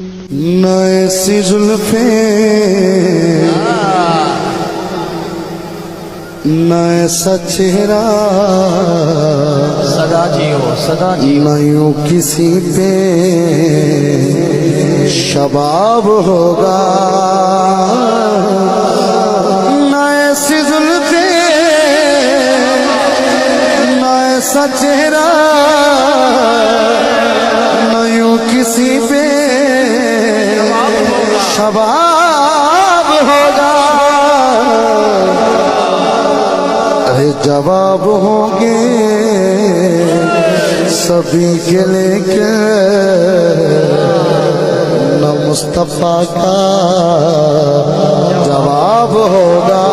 न ऐसी जुल्फे न ऐसा चेहरा सदा जियो सदा न यूं किसी पे शबाब होगा। न ऐसी जुल्फे न ऐसा चेहरा न यूं किसी पे शबाब होगा। अरे जवाब होंगे सभी के लेके न मुस्तफा का जवाब होगा।